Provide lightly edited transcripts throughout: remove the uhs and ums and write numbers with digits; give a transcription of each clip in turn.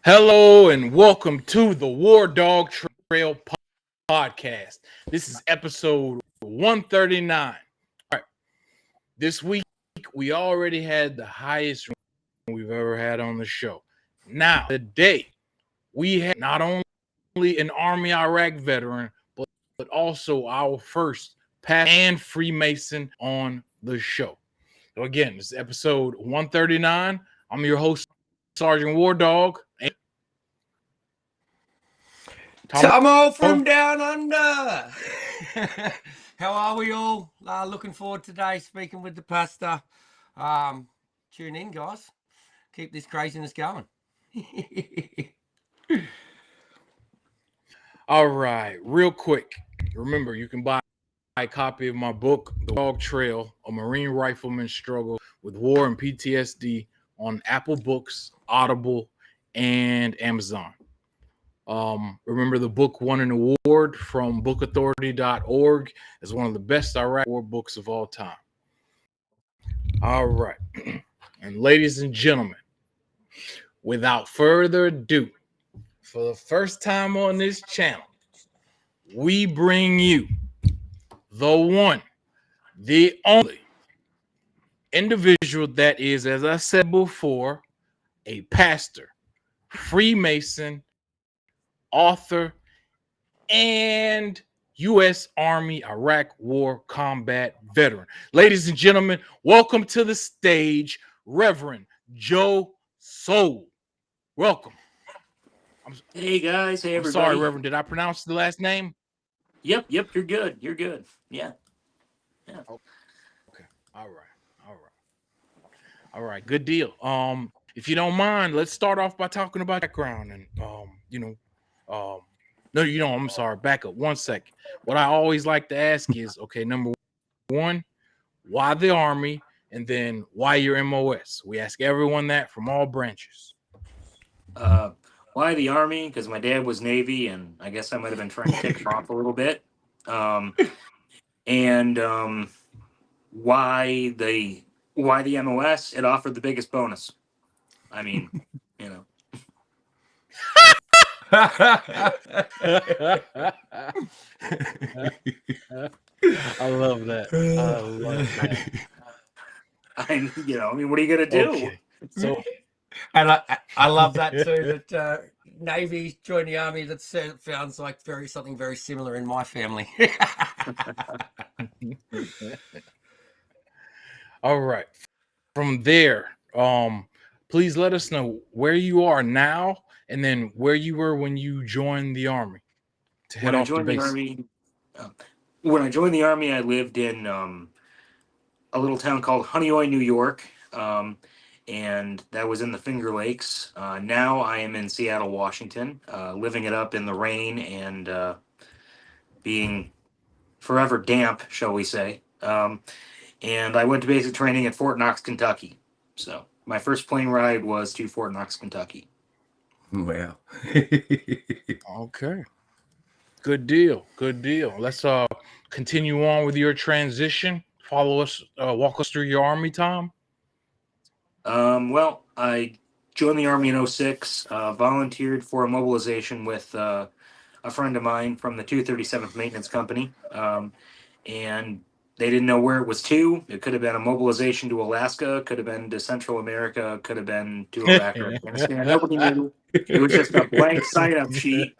Hello and welcome to the WarDawg Trail podcast. This is episode 139. All right. This week we already had the highest we've ever had on the show. Now, today we have not only an Army Iraq veteran, but also our first pastor and Freemason on the show. So again, this is episode 139. I'm your host, Sergeant WarDawg. Tomo from down under. How are we all? Looking forward today speaking with the pastor. Tune in, guys. Keep this craziness going. All right, real quick. Remember, you can buy a copy of my book, The WarDawg Trail, A Marine Rifleman's Struggle with War and PTSD on Apple Books, Audible, and Amazon. Remember, the book won an award from bookauthority.org as one of the best Iraq war books of all time. All right. And ladies and gentlemen, without further ado, for the first time on this channel, we bring you the one, the only individual that is, as I said before, a pastor, Freemason, author, and U.S. Army Iraq War combat veteran. Ladies and gentlemen, welcome to the stage, Reverend Soel. Welcome. Hey guys, hey everybody. I'm sorry, Reverend, did I pronounce the last name? Yep, you're good. You're good. Yeah. Okay. All right. Good deal. If you don't mind, let's start off by talking about background and I'm sorry, back up 1 second. What I always like to ask is, okay, number one, why the Army? And then why your MOS? We ask everyone that from all branches. Why the Army? Because my dad was Navy, and I guess I might have been trying to tick him off a little bit. Why the MOS? It offered the biggest bonus. I mean, you know. I love that. What are you gonna do? Okay. So, and I love that too. That Navy joined the Army. That sounds like something very similar in my family. all right. From there, please let us know where you are now, and then where you were when you joined the Army to head off to base. When I joined the Army, I lived in a little town called Honeoye, New York, and that was in the Finger Lakes. Now I am in Seattle, Washington, living it up in the rain and being forever damp, shall we say. And I went to basic training at Fort Knox, Kentucky. So my first plane ride was to Fort Knox, Kentucky. Wow. Okay. Good deal. Let's continue on with your transition. Walk us through your Army time. Well, I joined the Army in 2006, volunteered for a mobilization with a friend of mine from the 237th Maintenance Company, and they didn't know where it was to. It could have been a mobilization to Alaska, could have been to Central America, could have been to Iraq or Afghanistan. Nobody knew. It was just a blank sign-up sheet.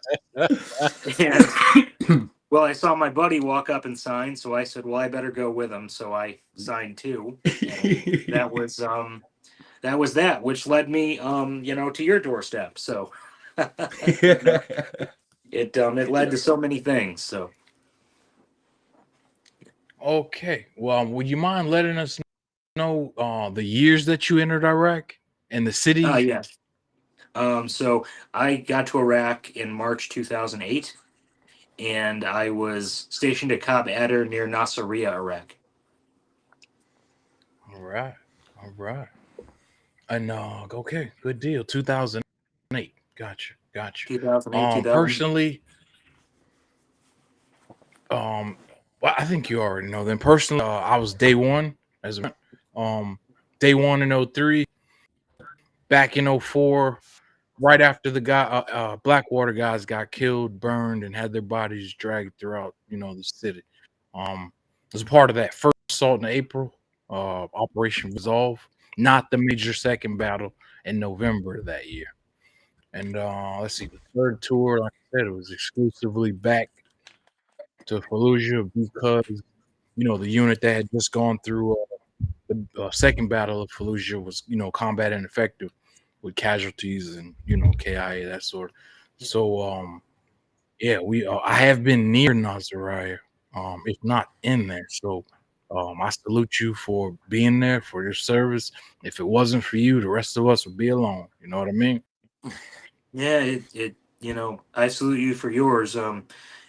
And, well, I saw my buddy walk up and sign, so I said, well, I better go with him. So I signed too. And that was that, which led me, to your doorstep. So it led to so many things. So. Okay. Well, would you mind letting us know the years that you entered Iraq and the city? Yes. So I got to Iraq in March 2008, and I was stationed at Kab Adder near Nasiriyah, Iraq. All right. And okay, good deal. 2008. Gotcha. 2008. Personally, well, I think you already know. Then personally, I was day one as day one in 2003. Back in 2004, right after the guy, Blackwater guys got killed, burned, and had their bodies dragged throughout, the city. As a part of that first assault in April, Operation Resolve, not the major second battle in November of that year. And let's see, the third tour, like I said, it was exclusively back to Fallujah because the unit that had just gone through the second battle of Fallujah was combat ineffective with casualties and KIA that sort. So yeah, we I have been near Nazariah, if not in there. So I salute you for being there for your service. If it wasn't for you, the rest of us would be alone. You know what I mean? Yeah, I salute you for yours.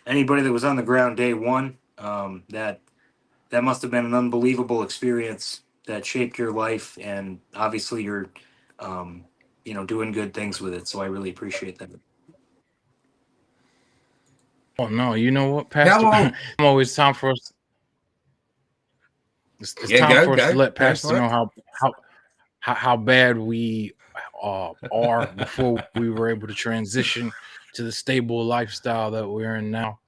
Anybody that was on the ground day one, that must have been an unbelievable experience that shaped your life, and obviously you're, doing good things with it. So I really appreciate that. Oh no, you know what, How Pastor? long? I'm always time for us. It's Yeah, time go, for us to go, let go Pastor for know it. how bad we are before we were able to transition to the stable lifestyle that we're in now.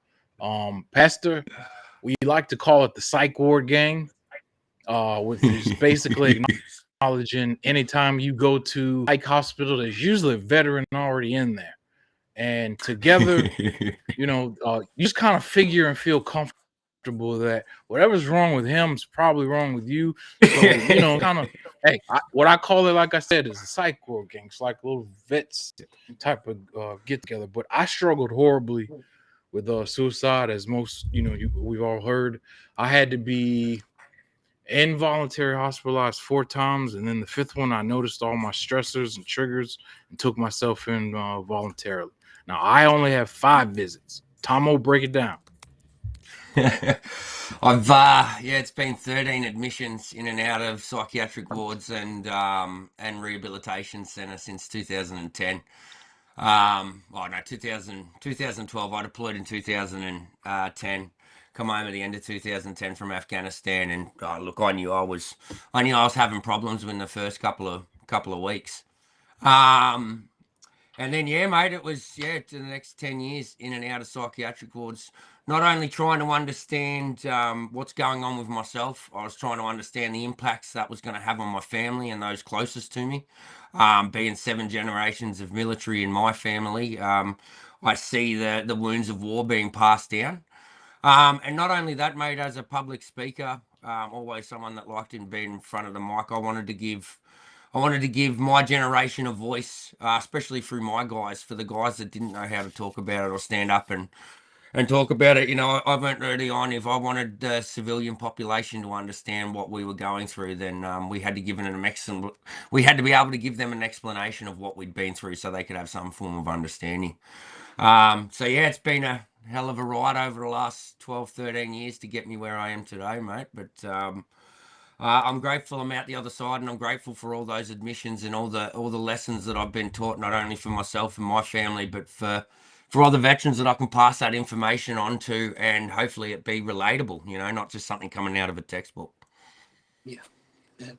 Pastor, we like to call it the psych ward gang, which is basically acknowledging anytime you go to psych hospital, there's usually a veteran already in there, and together, you just kind of figure and feel comfortable that whatever's wrong with him is probably wrong with you. So kind of, hey, what I call it, like I said, is a psych ward gang. It's like little vets type of get together. But I struggled horribly with suicide, as most we've all heard. I had to be involuntary hospitalized 4 times, and then the fifth one, I noticed all my stressors and triggers and took myself in voluntarily. Now I only have 5 visits. Tomo, break it down. It's been 13 admissions in and out of psychiatric wards and rehabilitation centre since 2010. Oh no, 2012. I deployed in 2010. Come home at the end of 2010 from Afghanistan, and look, I knew I was having problems within the first couple of weeks. And then, yeah, mate, it was, to the next 10 years in and out of psychiatric wards, not only trying to understand what's going on with myself, I was trying to understand the impacts that was going to have on my family and those closest to me. Being 7 generations of military in my family, I see the wounds of war being passed down. And not only that, mate, as a public speaker, always someone that liked to be in front of the mic, I wanted to give my generation a voice, especially through my guys, for the guys that didn't know how to talk about it or stand up and talk about it. I went early on. If I wanted the civilian population to understand what we were going through, then we had to we had to be able to give them an explanation of what we'd been through, so they could have some form of understanding. It's been a hell of a ride over the last 12, 13 years to get me where I am today, mate. But I'm grateful I'm out the other side, and I'm grateful for all those admissions and all the lessons that I've been taught, not only for myself and my family, but for other veterans that I can pass that information on to, and hopefully it be relatable. Not just something coming out of a textbook. Yeah, that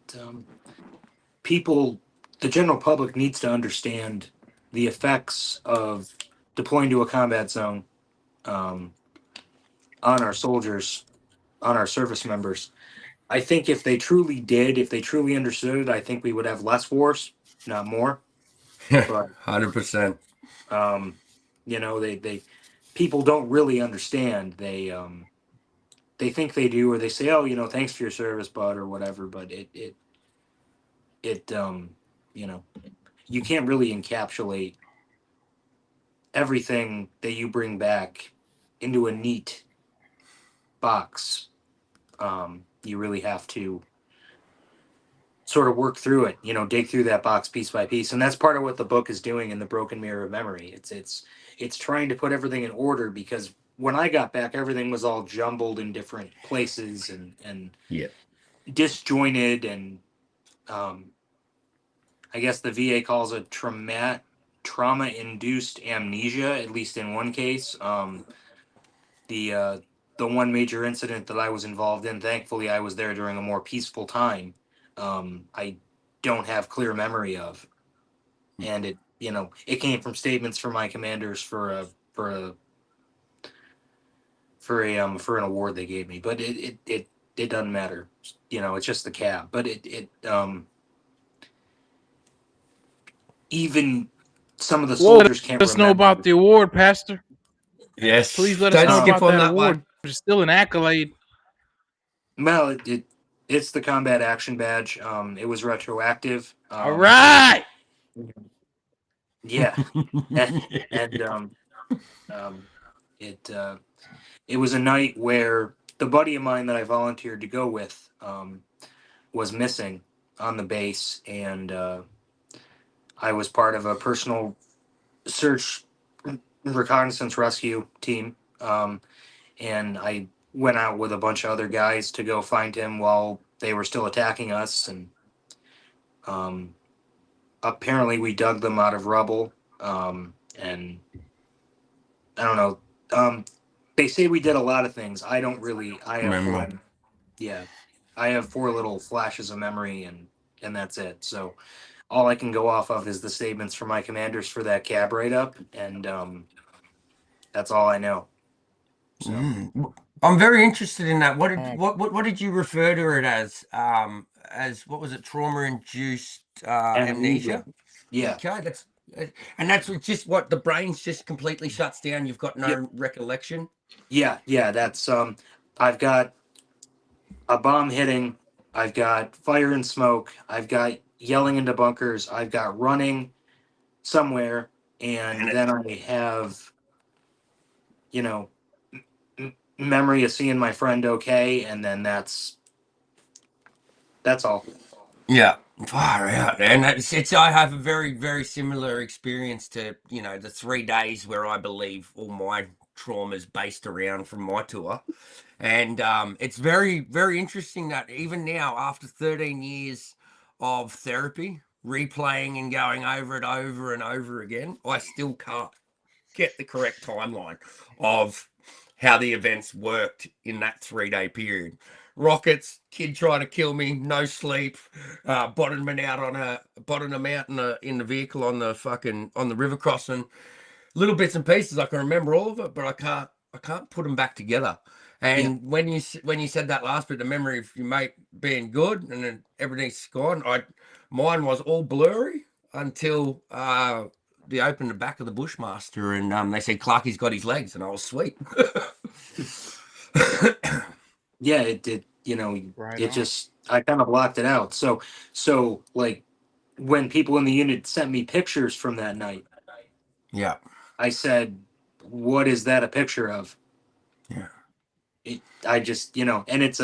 people, the general public, needs to understand the effects of deploying to a combat zone on our soldiers, on our service members. I think if they truly did, if they truly understood it, I think we would have less wars, not more. But 100%. they people don't really understand. They think they do, or they say, "Oh, thanks for your service, bud," or whatever. But it you can't really encapsulate everything that you bring back into a neat box. You really have to sort of work through it, dig through that box piece by piece, and that's part of what the book is doing in the Broken Mirror of Memory. It's trying to put everything in order, because when I got back, everything was all jumbled in different places and Yeah. disjointed, and I guess the VA calls it trauma-induced amnesia, at least in one case. The one major incident that I was involved in, thankfully, I was there during a more peaceful time. I don't have clear memory of, and it came from statements from my commanders for an award they gave me, but it doesn't matter. It's just the cab. But even some of the soldiers can't let us know remember. about the award, Pastor. Yes. Please let us Don't know skip about on that that award. one. It's still an accolade. Well, it's the combat action badge. It was retroactive. All right. Yeah, and it was a night where the buddy of mine that I volunteered to go with was missing on the base, and I was part of a personal search reconnaissance rescue team, and I went out with a bunch of other guys to go find him while they were still attacking us, and apparently we dug them out of rubble, and I don't know. They say we did a lot of things. I don't really. I have four. Yeah, I have 4 little flashes of memory, and that's it. So all I can go off of is the statements from my commanders for that cab write up, and that's all I know. So I'm very interested in that. What did you refer to it as what was it? Trauma induced amnesia. Yeah. Okay, that's just what the brain's just completely shuts down. You've got no recollection. Yeah. That's I've got a bomb hitting. I've got fire and smoke. I've got yelling into bunkers. I've got running somewhere, and then I have, memory of seeing my friend okay, and then that's all. Yeah, far out, and it's. I have a very, very similar experience to the 3 days where I believe all my trauma's based around from my tour, and it's very, very interesting that even now, after 13 years of therapy, replaying and going over it over and over again, I still can't get the correct timeline of how the events worked in that 3-day period. Rockets, kid trying to kill me, no sleep, bottoming out on in the vehicle on the river crossing, little bits and pieces. I can remember all of it, but I can't put them back together. And when you said that last bit, the memory of your mate being good and then everything's gone, mine was all blurry until they opened the back of the Bushmaster and they said Clarky's got his legs, and I was sweet. Yeah, it did. Just I kind of blocked it out. So like when people in the unit sent me pictures from that night, yeah, I said, "What is that a picture of?" Yeah. I just and it's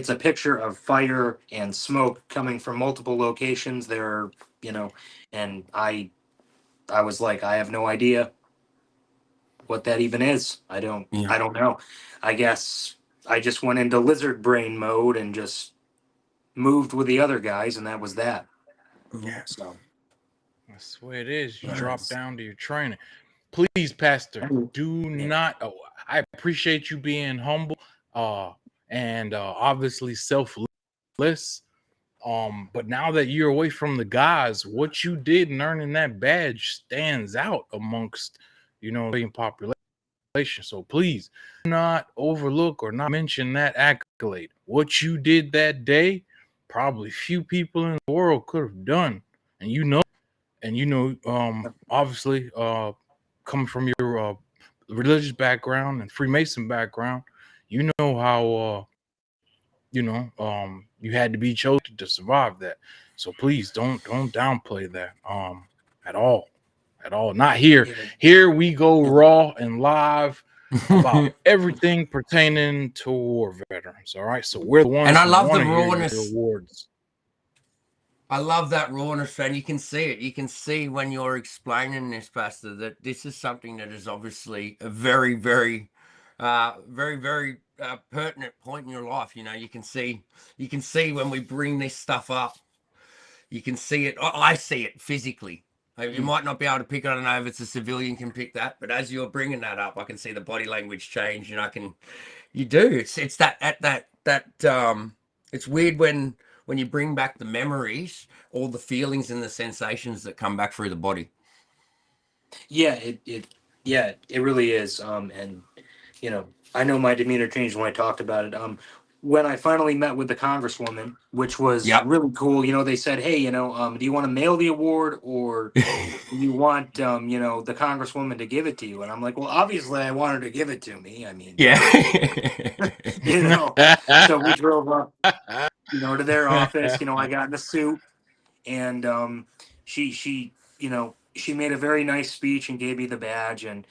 a picture of fire and smoke coming from multiple locations. There, and I was like, I have no idea what that even is. I don't know. I guess I just went into lizard brain mode and just moved with the other guys, and that was that. Yeah. So that's the way it is. You drop down to your training. Please, Pastor, do not. Oh, I appreciate you being humble, and obviously selfless. But now that you're away from the guys, what you did in earning that badge stands out amongst, the population. So please do not overlook or not mention that accolade. What you did that day, probably few people in the world could have done. Obviously, coming from your religious background and Freemason background, you know how you had to be chosen to survive that. So please don't downplay that at all. Not here. Here we go raw and live about everything pertaining to war veterans. All right. So we're the ones and I who love want the to hear rawness. your awards. I love that rawness, and you can see it. You can see when you're explaining this, Pastor, that this is something that is obviously a very, very, very, very pertinent point in your life. You can see when we bring this stuff up. You can see it. I see it physically. You might not be able to pick it. I don't know if it's a civilian can pick that, but as you're bringing that up, I can see the body language change, and you do. It's it's weird when you bring back the memories, all the feelings and the sensations that come back through the body. Yeah, it really is. And I know my demeanor changed when I talked about it. When I finally met with the congresswoman, which was Yep. really cool, they said, "Hey, do you want to mail the award, or do you want, the congresswoman to give it to you?" And I'm like, "Well, obviously, I want her to give it to me. I mean, Yeah. you know." So we drove up, to their office. I got in a suit, and she made a very nice speech and gave me the badge, and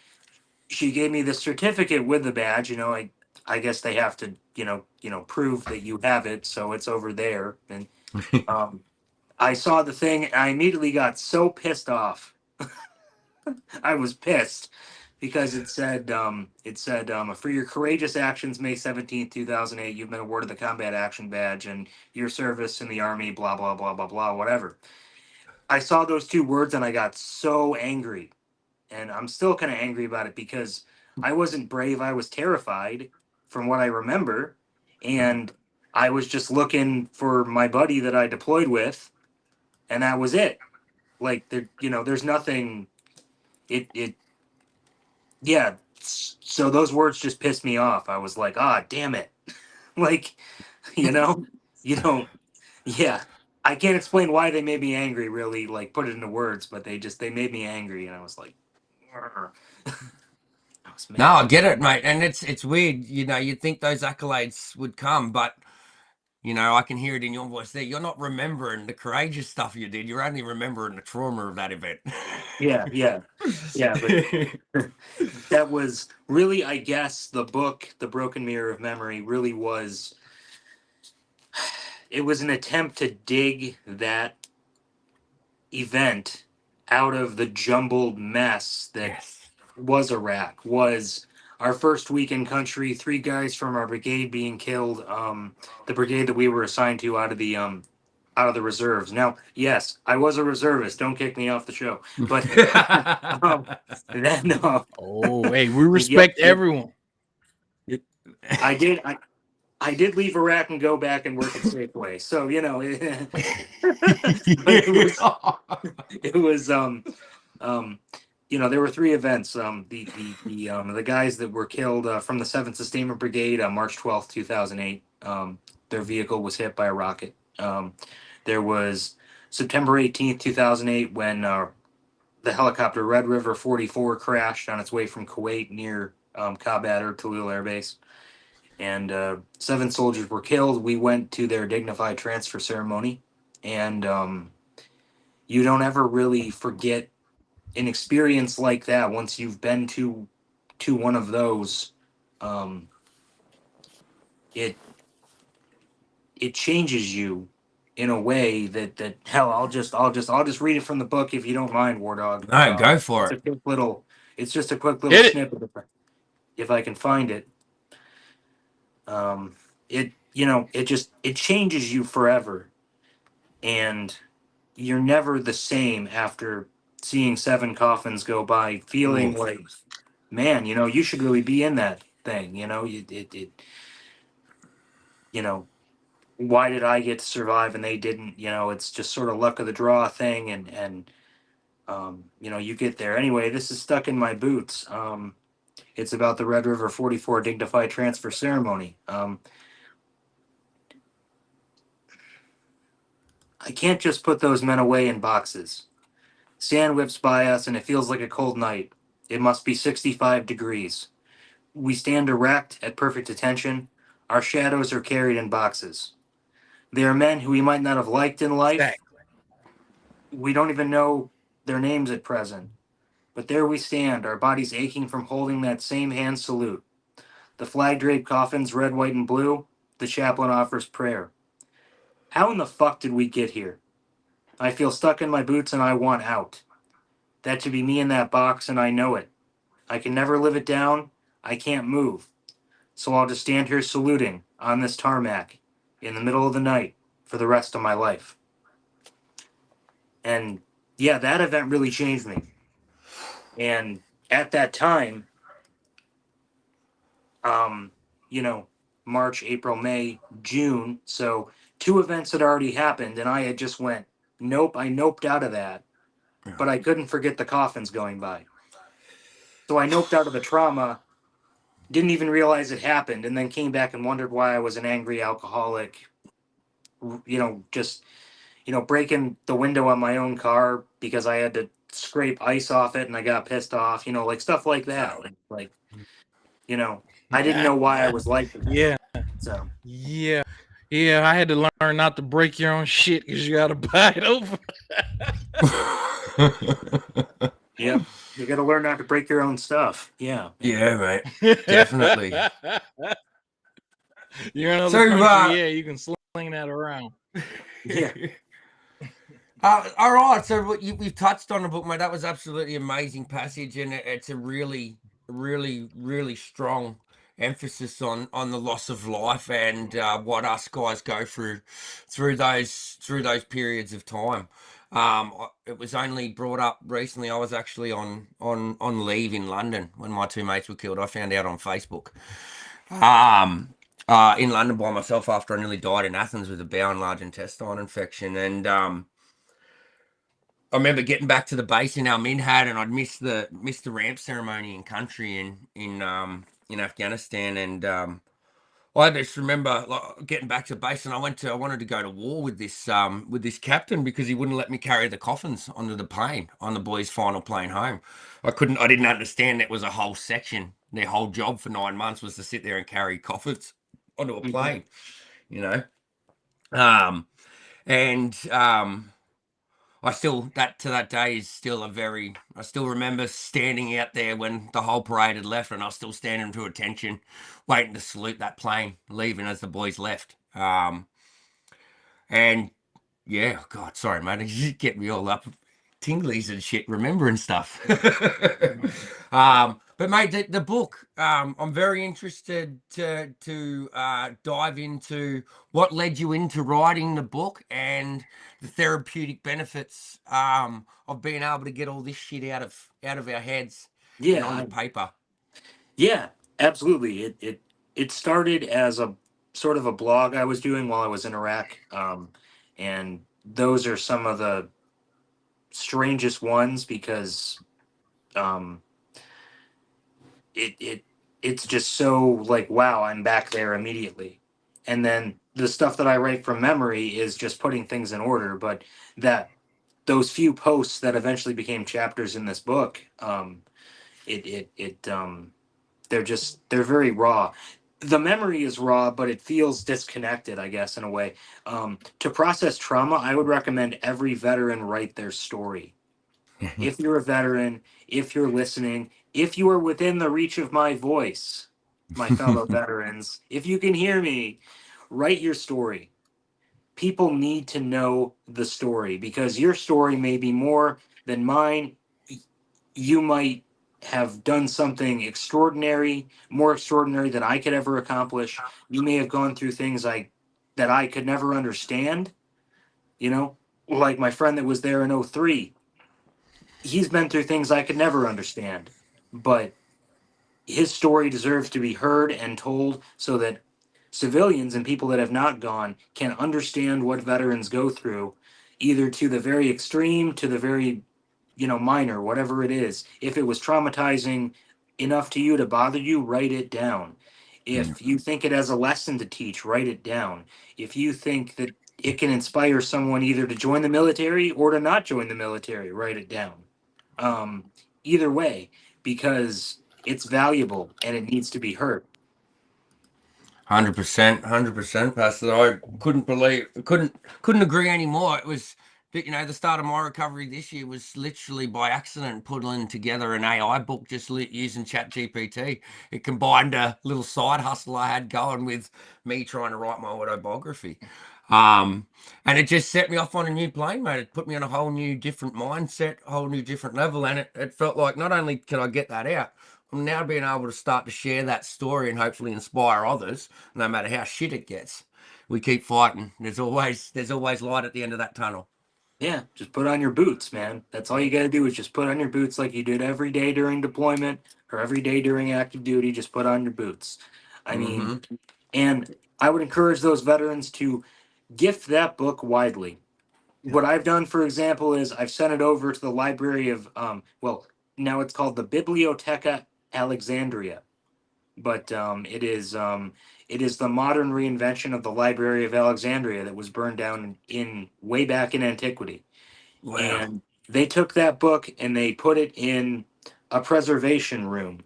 she gave me the certificate with the badge. I guess they have to, prove that you have it, so it's over there. And um, I saw the thing, and I immediately got so pissed off. I was pissed because for your courageous actions, May 17th, 2008, you've been awarded the Combat Action Badge and your service in the Army, blah blah blah blah blah, whatever. I saw those two words and I got so angry, and I'm still kind of angry about it because I wasn't brave. I was terrified from what I remember. And I was just looking for my buddy that I deployed with, and that was it. Like, there's nothing. It, yeah. So those words just pissed me off. I was like, ah, damn it. Like, you know, you don't, yeah. I can't explain why they made me angry, really, like, put it into words, but they made me angry, and I was like, "Arr." I was No, I mad. get it, mate. And it's weird, you'd think those accolades would come, but I can hear it in your voice there. You're not remembering the courageous stuff you did. You're only remembering the trauma of that event. Yeah, yeah, yeah. But that was really, I guess, the book, The Broken Mirror of Memory, really was. It was an attempt to dig that event out of the jumbled mess that Yes. was Iraq, was our first week in country, three guys from our brigade being killed, the brigade that we were assigned to out of the reserves. Now, yes, I was a reservist. Don't kick me off the show. But um, then Oh, hey, we yeah, respect everyone. I did. I did leave Iraq and go back and work at Safeway. So, but it was there were three events. The guys that were killed from the 7th Sustainment Brigade on March 12th, 2008. Their vehicle was hit by a rocket. There was September 18th, 2008, when the helicopter Red River 44 crashed on its way from Kuwait near Kabad or Talil Air Base, and 7 soldiers were killed. We went to their dignified transfer ceremony, and you don't ever really forget an experience like that once you've been to one of those. um it it changes you in a way that hell, I'll just read it from the book if you don't mind, WarDawg. No, go for It's it. a quick little it's just a quick little Hit it. snippet if I can find it. It changes you forever, and you're never the same after seeing 7 coffins go by, feeling Oof. like, man, you should really be in that thing. You know, why did I get to survive and they didn't? It's just sort of luck of the draw thing, and you get there anyway. This is stuck in my boots. It's about the Red River 44 dignified transfer ceremony. I can't just put those men away in boxes. Sand whips by us, and it feels like a cold night. It must be 65 degrees. We stand erect at perfect attention. Our shadows are carried in boxes. They are men who we might not have liked in life. Exactly. We don't even know their names at present. But there we stand, our bodies aching from holding that same hand salute. The flag draped coffins, red, white, and blue. The chaplain offers prayer. How in the fuck did we get here? I feel stuck in my boots and I want out. That should be me in that box, and I know it. I can never live it down. I can't move. So I'll just stand here saluting on this tarmac in the middle of the night for the rest of my life. And yeah, that event really changed me. And at that time, um, you know, March, April, May, June. So 2 events had already happened, and I had just went, nope, I noped out of that. But I couldn't forget the coffins going by. So I noped out of the trauma, didn't even realize it happened, and then came back and wondered why I was an angry alcoholic. Just breaking the window on my own car because I had to scrape ice off it and I got pissed off, like stuff like that. Like, I didn't know why I was like that. Yeah. So, Yeah. Yeah, I had to learn not to break your own shit because you got to buy it over. yeah, you got to learn not to break your own stuff. Yeah. Yeah, mate. Definitely. You're in another country, yeah, you can sling that around. Yeah. All right, so we've touched on the book, mate. That was absolutely amazing passage, and it's a really, really, really strong emphasis on the loss of life and what us guys go through those periods of time. It was only brought up recently. I was actually on leave in London when my two mates were killed. I found out on Facebook. In London by myself after I nearly died in Athens with a bowel and large intestine infection, and I remember getting back to the base in Al Minhad, and I'd missed the ramp ceremony in country in Afghanistan, and I just remember getting back to base, and I wanted to go to war with this captain because he wouldn't let me carry the coffins onto the plane on the boys' final plane home. I didn't understand that was a whole section. Their whole job for 9 months was to sit there and carry coffins onto a plane, I still, to that day is still I still remember standing out there when the whole parade had left, and I was still standing to attention, waiting to salute that plane leaving as the boys left. And yeah, God, sorry, mate, you get me all up, tinglies and shit, remembering stuff. But mate, the book, I'm very interested to dive into what led you into writing the book and the therapeutic benefits of being able to get all this shit out of our heads and onto paper. Yeah, absolutely. It started as a sort of a blog I was doing while I was in Iraq, and those are some of the strangest ones because it's just so like, wow, I'm back there immediately. And then the stuff that I write from memory is just putting things in order. But those few posts that eventually became chapters in this book, they're very raw. The memory is raw, but it feels disconnected, I guess, in a way. To process trauma, I would recommend every veteran write their story. If you're a veteran, if you're listening, if you are within the reach of my voice, my fellow veterans, if you can hear me, write your story. People need to know the story because your story may be more than mine. You might have done something extraordinary, more extraordinary than I could ever accomplish. You may have gone through things that I could never understand, like my friend that was there in '03. He's been through things I could never understand, but his story deserves to be heard and told so that civilians and people that have not gone can understand what veterans go through, either to the very extreme, to the very, minor, whatever it is. If it was traumatizing enough to you to bother you, write it down. If you think it has a lesson to teach, write it down. If you think that it can inspire someone either to join the military or to not join the military, write it down. Either way, because it's valuable and it needs to be heard. 100%, Pastor. I couldn't agree anymore. It was, the start of my recovery this year was literally by accident putting together an AI book just using ChatGPT. It combined a little side hustle I had going with me trying to write my autobiography. And it just set me off on a new plane, mate. It put me on a whole new different mindset, a whole new different level. And it felt like not only can I get that out, I'm now being able to start to share that story and hopefully inspire others, no matter how shit it gets. We keep fighting. There's always light at the end of that tunnel. Yeah, just put on your boots, man. That's all you got to do is just put on your boots like you did every day during deployment or every day during active duty. Just put on your boots. I mean, and I would encourage those veterans to gift that book widely. What I've done, for example, is I've sent it over to the library of, now it's called the Bibliotheca Alexandria, but it is the modern reinvention of the Library of Alexandria that was burned down in way back in antiquity. Wow. And they took that book and they put it in a preservation room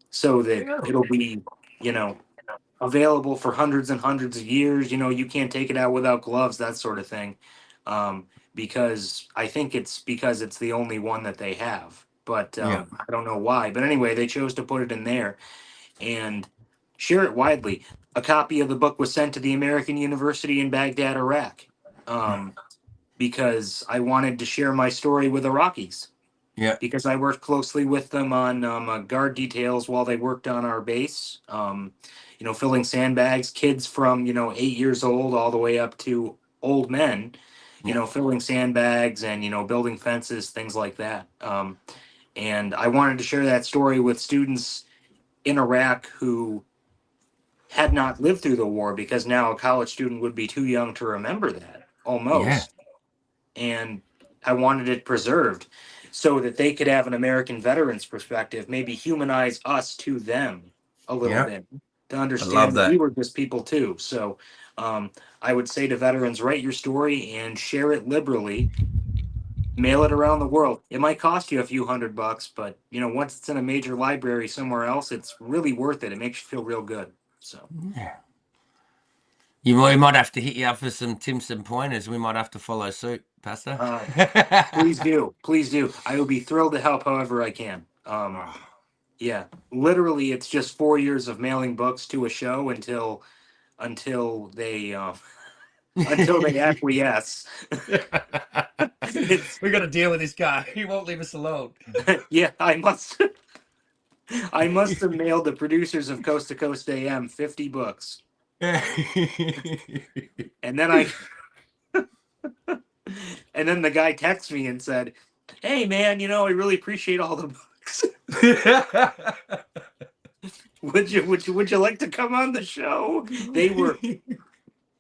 so that it'll be, available for hundreds and hundreds of years. You can't take it out without gloves, that sort of thing. Because I think it's because it's the only one that they have. But Yeah. I don't know why. But anyway, they chose to put it in there and share it widely. A copy of the book was sent to the American University in Baghdad, Iraq, because I wanted to share my story with Iraqis. Yeah. Because I worked closely with them on guard details while they worked on our base. Filling sandbags, kids from 8 years old all the way up to old men. Filling sandbags and building fences, things like that. And I wanted to share that story with students in Iraq who had not lived through the war, because now a college student would be too young to remember that, almost. And I wanted it preserved so that they could have an American veterans perspective, maybe humanize us to them a little bit, to understand that we were just people too. So I would say to veterans, write your story and share it liberally. Mail it around the world. It might cost you a few $100, but once it's in a major library somewhere else, it's really worth it. It makes you feel real good. So yeah. We might have to hit you up for some tips and pointers. We might have to follow suit, Pastor. Please do. Please do. I will be thrilled to help however I can. Yeah, literally, it's just 4 years of mailing books to a show until they acquiesce. We got to deal with this guy. He won't leave us alone. Yeah, I must have mailed the producers of Coast to Coast AM 50 books. And then and then the guy texted me and said, "Hey man, I really appreciate all the books. Would you like to come on the show?"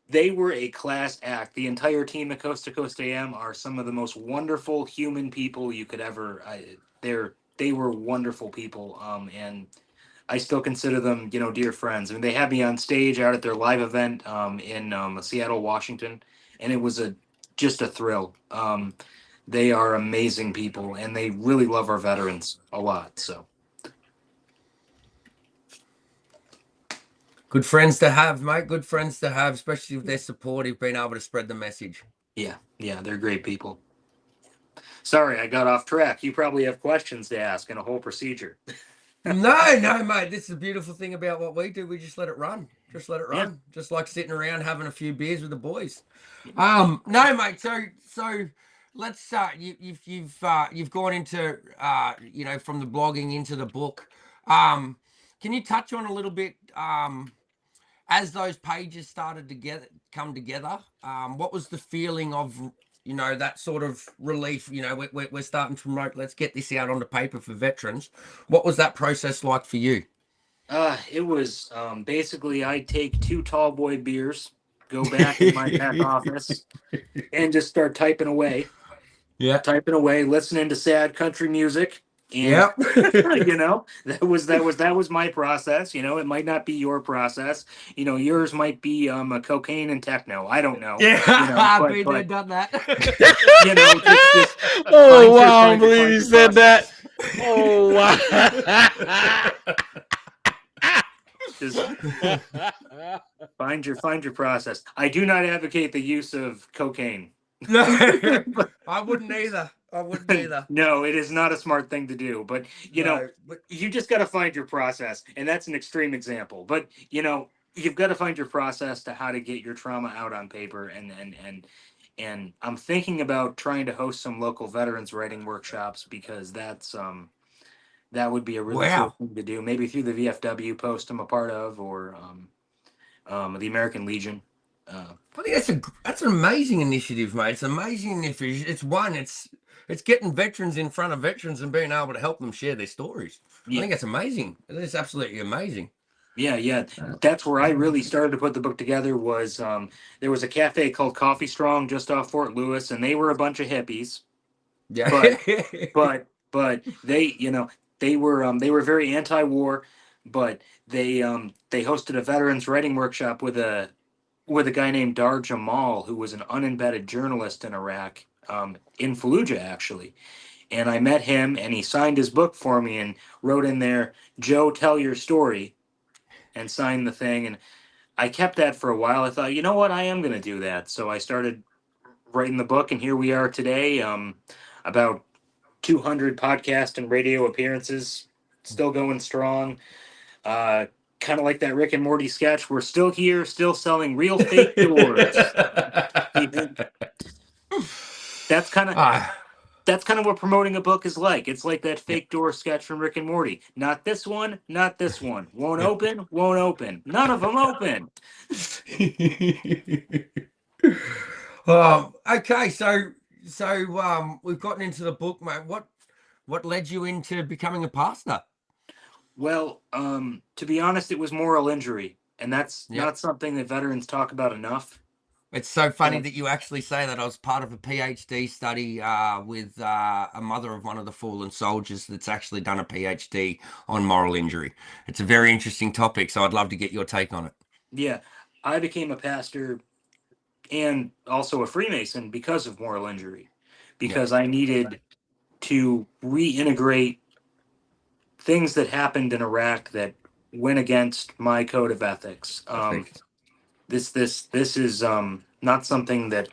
They were a class act. The entire team at Coast to Coast AM are some of the most wonderful human people you could ever. They were wonderful people, and I still consider them, dear friends. I mean, they had me on stage out at their live event in Seattle, Washington, and it was just a thrill. They are amazing people, and they really love our veterans a lot. So. Good friends to have, mate. Good friends to have, especially if they're supportive, being able to spread the message. Yeah, they're great people. Sorry, I got off track. You probably have questions to ask and a whole procedure. No, mate. This is the beautiful thing about what we do. We just let it run. Just let it run. Yeah. Just like sitting around having a few beers with the boys. No, mate. So let's you've gone into from the blogging into the book. Can you touch on a little bit as those pages started to come together? What was the feeling of that sort of relief? We're starting to promote, let's get this out onto paper for veterans. What was that process like for you? It was basically I'd take 2 tall boy beers, go back in my back office, and just start typing away. Yeah, typing away, listening to sad country music. And that was my process. It might not be your process. Yours might be cocaine and techno. I don't know. Yeah, I've been there, done that. Just oh wow! I believe you said that. Oh wow! Just find your process. I do not advocate the use of cocaine. No, I wouldn't either. No, it is not a smart thing to do. But you just got to find your process, and that's an extreme example. But you've got to find your process to how to get your trauma out on paper. And I'm thinking about trying to host some local veterans writing workshops, because that would be a really cool thing to do. Maybe through the VFW post I'm a part of, or the American Legion. I think that's an amazing initiative, mate. It's an amazing initiative. It's getting veterans in front of veterans and being able to help them share their stories. Yeah. I think that's amazing. It's absolutely amazing. Yeah. That's where I really started to put the book together. Was there was a cafe called Coffee Strong just off Fort Lewis, and they were a bunch of hippies. Yeah. But but they were very anti-war, but they hosted a veterans writing workshop with a guy named Dar Jamal, who was an unembedded journalist in Iraq, in Fallujah actually. And I met him, and he signed his book for me and wrote in there, "Joe, tell your story," and signed the thing. And I kept that for a while. I thought, you know what, I am going to do that. So I started writing the book, and here we are today. About 200 podcast and radio appearances, still going strong. Kind of like that Rick and Morty sketch. We're still here, still selling real fake doors. That's kind of what promoting a book is like. It's like that fake door sketch from Rick and Morty. Not this one, not this one. Won't open, won't open. None of them open. Okay, so we've gotten into the book, mate. What led you into becoming a pastor? Well, to be honest, it was moral injury, and that's not something that veterans talk about enough. It's so funny that you actually say that. I was part of a PhD study with a mother of one of the fallen soldiers that's actually done a PhD on moral injury. It's a very interesting topic, so I'd love to get your take on it. Yeah, I became a pastor and also a Freemason because of moral injury, because I needed to reintegrate things that happened in Iraq that went against my code of ethics. This is not something that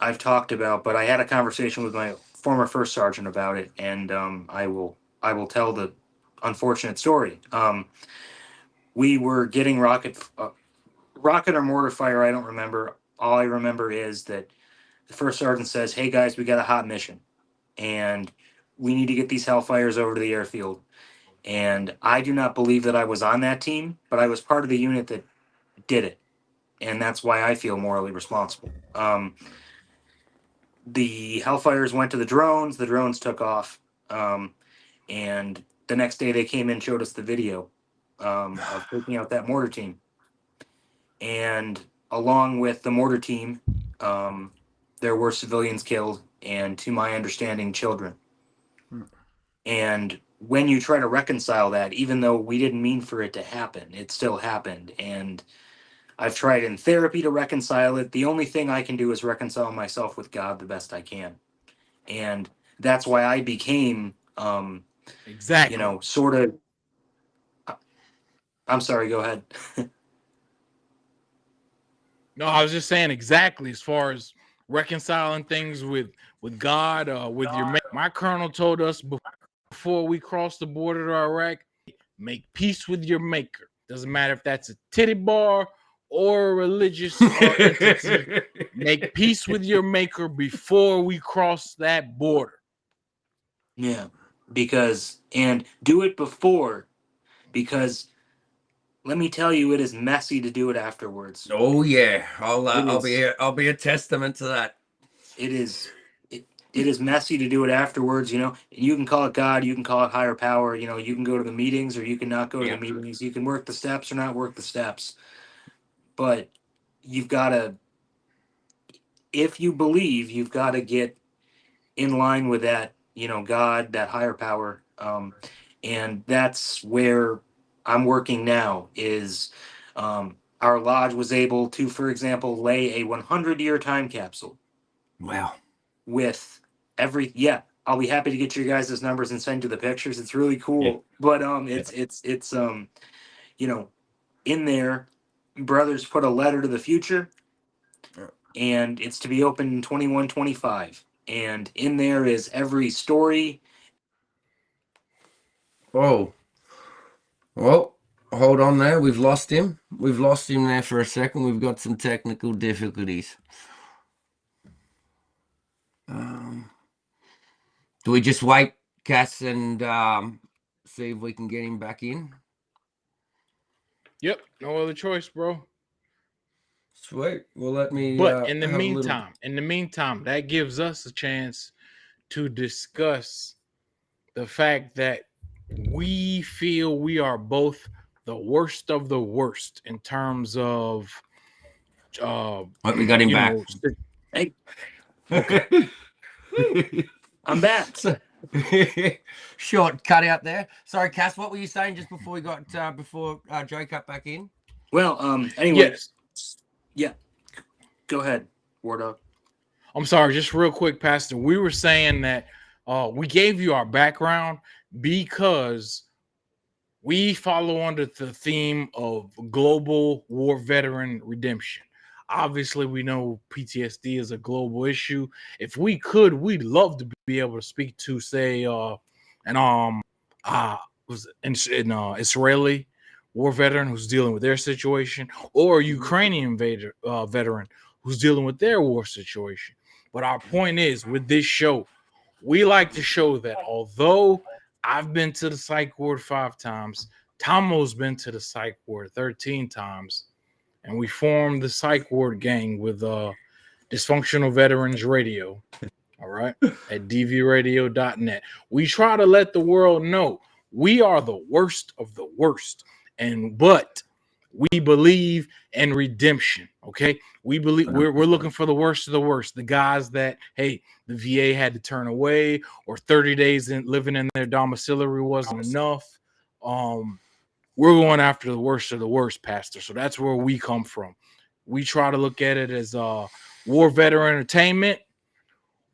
I've talked about, but I had a conversation with my former first sergeant about it, and I will tell the unfortunate story. We were getting rocket or mortar fire. I don't remember. All I remember is that the first sergeant says, "Hey guys, we got a hot mission, and we need to get these Hellfires over to the airfield." And I do not believe that I was on that team, but I was part of the unit that did it, and that's why I feel morally responsible. The Hellfires went to the drones. The drones took off, and the next day they came in and showed us the video of taking out that mortar team. And along with the mortar team, there were civilians killed, and to my understanding, children. And when you try to reconcile that, even though we didn't mean for it to happen, it still happened. And I've tried in therapy to reconcile it. The only thing I can do is reconcile myself with God the best I can. And that's why I became, exactly. Sort of. I'm sorry, go ahead. No, I was just saying exactly as far as reconciling things with God, with your my colonel told us before we crossed the border to Iraq, make peace with your maker. Doesn't matter if that's a titty bar or a religious entity. Make peace with your maker before we cross that border. Yeah, and do it before, because let me tell you, it is messy to do it afterwards. Oh yeah, I'll be a testament to that. It is messy to do it afterwards. You can call it God, you can call it higher power. You can go to the meetings or you can not go to the meetings. You can work the steps or not work the steps. But you've got to, if you believe, you've got to get in line with that. God, that higher power, and that's where I'm working now. Is our lodge was able to, for example, lay a 100-year time capsule. Wow. With I'll be happy to get your guys' numbers and send you the pictures. It's really cool. But it's in there, brothers put a letter to the future, and it's to be opened in 2125. And in there is every story. Oh. Well, hold on there. We've lost him. We've lost him there for a second. We've got some technical difficulties. Do we just wait, Cass, and see if we can get him back in? Yep, no other choice, bro. Sweet. Well, let me. But in the meantime, that gives us a chance to discuss the fact that we feel we are both the worst of the worst in terms of. We got him back. Hey. Okay. I'm back. So, short cut out there. Sorry, Cass, what were you saying just before we got before Joe cut back in? Well, anyway, Yes. yeah. Go ahead, WarDawg. I'm sorry, just real quick, Pastor. We were saying that we gave you our background because we follow under the theme of global war veteran redemption. Obviously, we know PTSD is a global issue. If we could, we'd love to be able to speak to, say, was in Israeli war veteran who's dealing with their situation, or a Ukrainian veteran who's dealing with their war situation. But our point is, with this show, we like to show that although I've been to the psych ward 5 times, Tomo's been to the psych ward 13 times, and we formed the psych ward gang with Dysfunctional Veterans Radio, all right, at dvradio.net. We try to let the world know we are the worst of the worst, but we believe in redemption. Okay, we believe we're looking for the worst of the worst, the guys that, hey, the VA had to turn away, or 30 days living in their domiciliary wasn't enough. We're going after the worst of the worst, Pastor. So that's where we come from. We try to look at it as war veteran entertainment,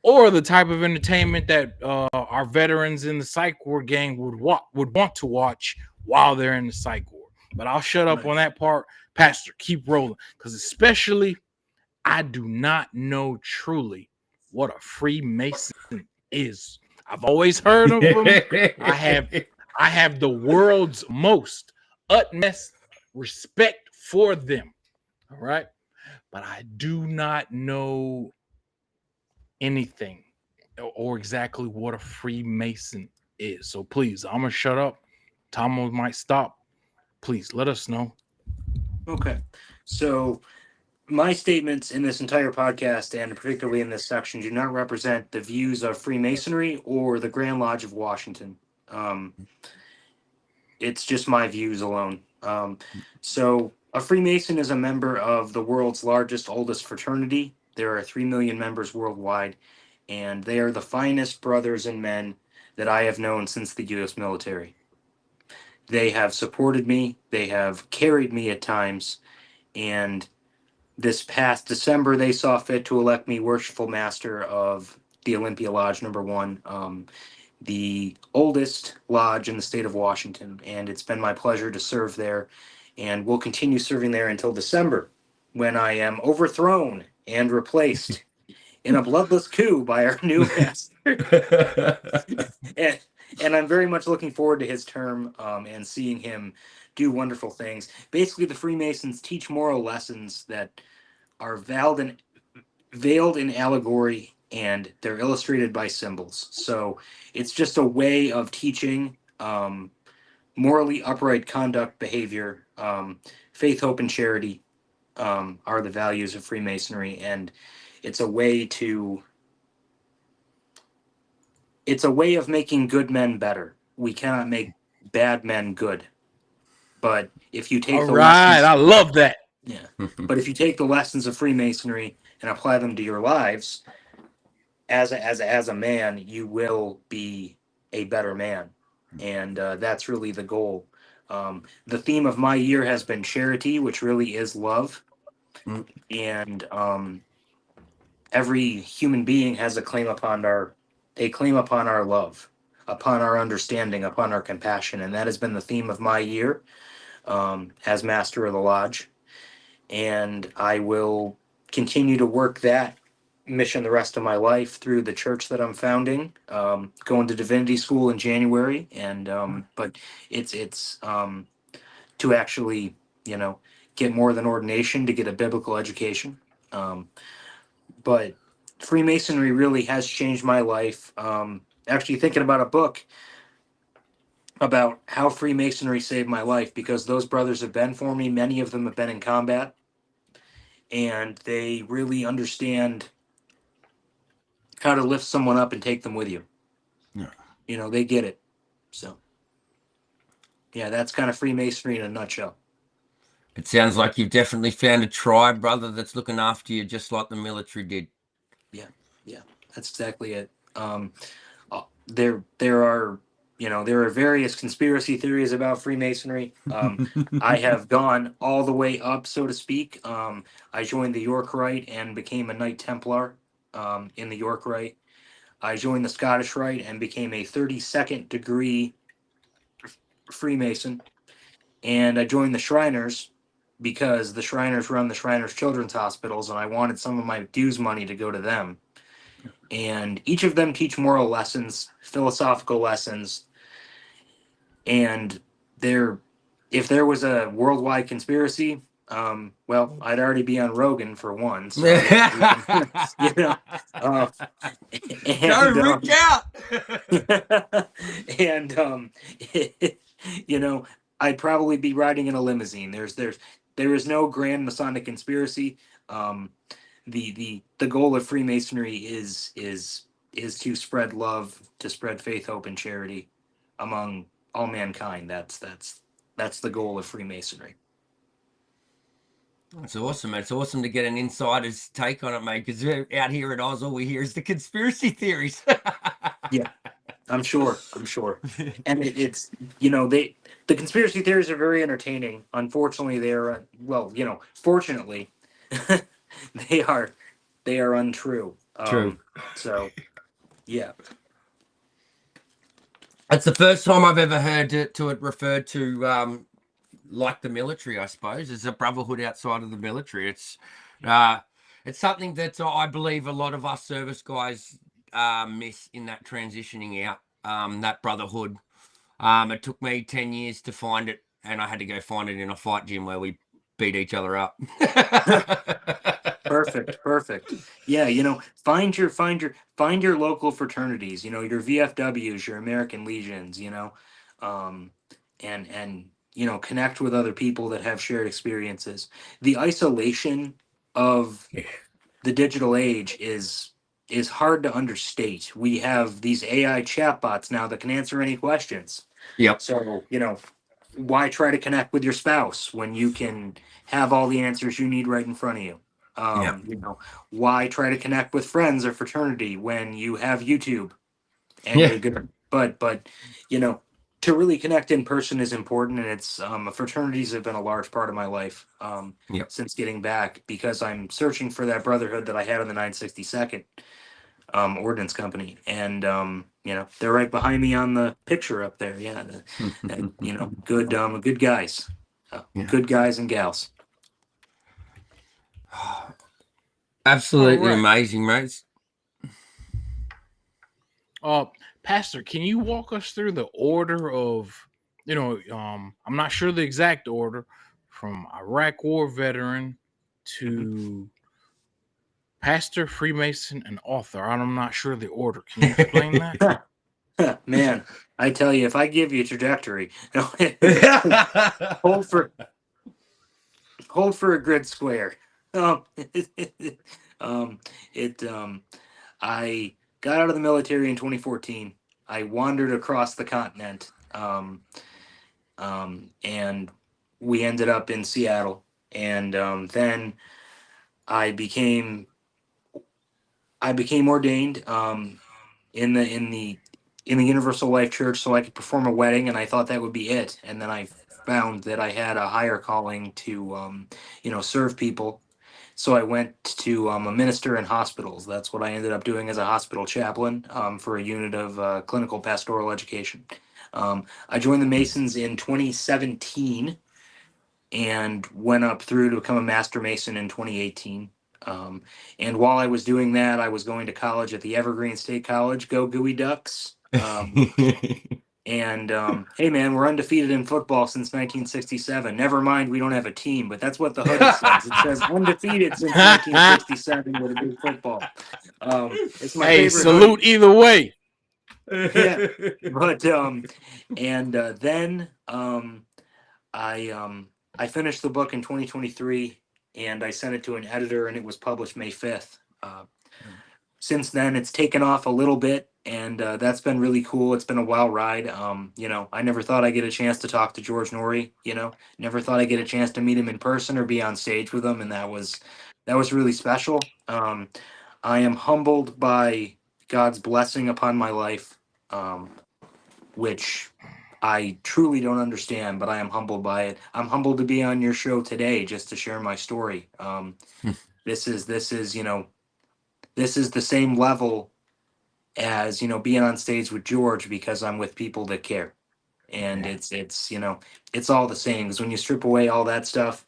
or the type of entertainment that our veterans in the psych ward gang would want to watch while they're in the psych ward. But I'll shut up on that part. Pastor, keep rolling, because especially I do not know truly what a Freemason is. I've always heard of them. I have the world's most utmost respect for them. All right. But I do not know anything or exactly what a Freemason is. So please, I'm going to shut up. Tomo might stop. Please let us know. Okay. So my statements in this entire podcast, and particularly in this section, do not represent the views of Freemasonry or the Grand Lodge of Washington. It's just my views alone. So a Freemason is a member of the world's largest, oldest fraternity. There are 3 million members worldwide, and they are the finest brothers and men that I have known since the U.S. military. They have supported me. They have carried me at times, and this past December, they saw fit to elect me Worshipful Master of the Olympia Lodge #1, the oldest lodge in the state of Washington. And it's been my pleasure to serve there, and will continue serving there until December, when I am overthrown and replaced in a bloodless coup by our new master. and I'm very much looking forward to his term, and seeing him do wonderful things. Basically, the Freemasons teach moral lessons that are veiled in allegory, and they're illustrated by symbols. So it's just a way of teaching morally upright conduct, behavior. Faith, hope, and charity are the values of Freemasonry, and it's a way of making good men better. We cannot make bad men good. But if you take I love that. Yeah. But if you take the lessons of Freemasonry and apply them to your lives, as a man, you will be a better man, and that's really the goal. The theme of my year has been charity, which really is love, and every human being has a claim upon our love, upon our understanding, upon our compassion, and that has been the theme of my year, as Master of the Lodge. And I will continue to work that mission the rest of my life through the church that I'm founding, going to divinity school in January, and but it's to actually, get more than ordination, to get a biblical education. But Freemasonry really has changed my life. Actually thinking about a book about how Freemasonry saved my life, because those brothers have been for me. Many of them have been in combat, and they really understand how to lift someone up and take them with you. Yeah. They get it. So, yeah, that's kind of Freemasonry in a nutshell. It sounds like you've definitely found a tribe, brother, that's looking after you just like the military did. Yeah, that's exactly it. There are there are various conspiracy theories about Freemasonry. I have gone all the way up, so to speak. I joined the York Rite and became a Knight Templar in the York Rite. I joined the Scottish Rite and became a 32nd degree Freemason. And I joined the Shriners because the Shriners run the Shriners Children's Hospitals, and I wanted some of my dues money to go to them. And each of them teach moral lessons, philosophical lessons, and if there was a worldwide conspiracy, well, I'd already be on Rogan for one. So you know, uh, Go, and Rick out. and I'd probably be riding in a limousine. There is no grand Masonic conspiracy. Um, the goal of Freemasonry is to spread love, to spread faith, hope, and charity among all mankind. That's the goal of Freemasonry. That's awesome. It's awesome to get an insider's take on it, mate, because out here at Oz, all we hear is the conspiracy theories. Yeah, I'm sure. And it's the conspiracy theories are very entertaining. Unfortunately, they're fortunately, they are untrue. True. So yeah. It's the first time I've ever heard it referred to like the military, I suppose. It's a brotherhood outside of the military. It's something that I believe a lot of us service guys miss in that transitioning out, that brotherhood. It took me 10 years to find it, and I had to go find it in a fight gym where we beat each other up. Perfect. Yeah, find your local fraternities, your VFWs, your American Legions, and connect with other people that have shared experiences. The isolation of the digital age is hard to understate. We have these AI chatbots now that can answer any questions. Yep. So, why try to connect with your spouse when you can have all the answers you need right in front of you? Why try to connect with friends or fraternity when you have YouTube and you're good? But to really connect in person is important, and it's fraternities have been a large part of my life since getting back, because I'm searching for that brotherhood that I had in the 962nd Ordnance Company, and they're right behind me on the picture up there. Yeah, good guys, good guys and gals. Absolutely amazing, mate. Pastor, can you walk us through the order of, I'm not sure the exact order, from Iraq War veteran to pastor, Freemason, and author. I'm not sure the order. Can you explain that? Man, I tell you, if I give you a trajectory, hold for a grid square. I got out of the military in 2014. I wandered across the continent, and we ended up in Seattle. And then I became ordained in the Universal Life Church, so I could perform a wedding, and I thought that would be it. And then I found that I had a higher calling to serve people. So I went to a minister in hospitals. That's what I ended up doing as a hospital chaplain for a unit of clinical pastoral education. I joined the Masons in 2017 and went up through to become a Master Mason in 2018. And while I was doing that, I was going to college at the Evergreen State College. Go Gooey Ducks. And hey, man, we're undefeated in football since 1967. Never mind, we don't have a team, but that's what the hoodie says. It says undefeated since 1967 with a big football. It's my favorite. Salute hoodie. Either way. Yeah, but then I finished the book in 2023, and I sent it to an editor, and it was published May 5th. Since then, it's taken off a little bit, and that's been really cool. It's been a wild ride. I never thought I'd get a chance to talk to George Norrie. Never thought I'd get a chance to meet him in person or be on stage with him, and that was really special. I am humbled by God's blessing upon my life, which I truly don't understand, but I am humbled by it. I'm humbled to be on your show today just to share my story. This is this is the same level as being on stage with George, because I'm with people that care, and Yeah. it's all the same. Because when you strip away all that stuff,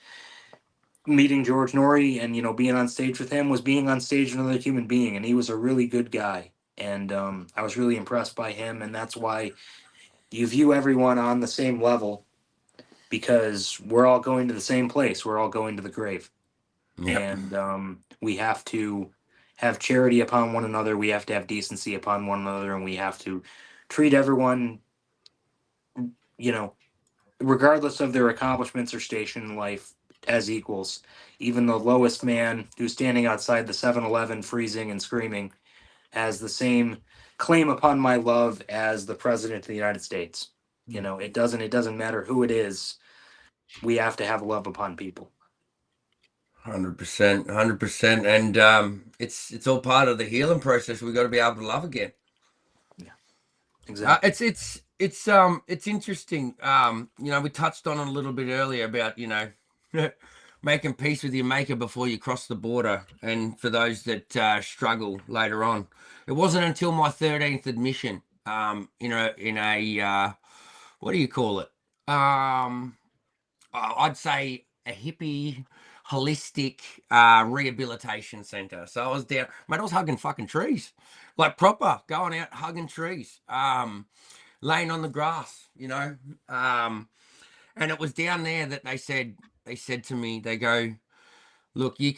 meeting George Norrie and being on stage with him was being on stage with another human being, and he was a really good guy, and I was really impressed by him, and that's why you view everyone on the same level, because we're all going to the same place. We're all going to the grave, Yep. and we have to have charity upon one another. We have to have decency upon one another, and we have to treat everyone, you know, regardless of their accomplishments or station in life, as equals. Even the lowest man who's standing outside the 7-Eleven freezing and screaming has the same claim upon my love as the president of the United States. It doesn't matter who it is. We have to have love upon people. 100%, 100%, and it's all part of the healing process. We've got to be able to love again. Yeah, exactly. It's interesting. We touched on it a little bit earlier about making peace with your maker before you cross the border, and for those that struggle later on, it wasn't until my 13th admission, in a what do you call it? I'd say a hippie, holistic rehabilitation center. So I was down, mate. I was hugging fucking trees, like proper, going out hugging trees, laying on the grass, and it was down there that they said to me, they go, look, you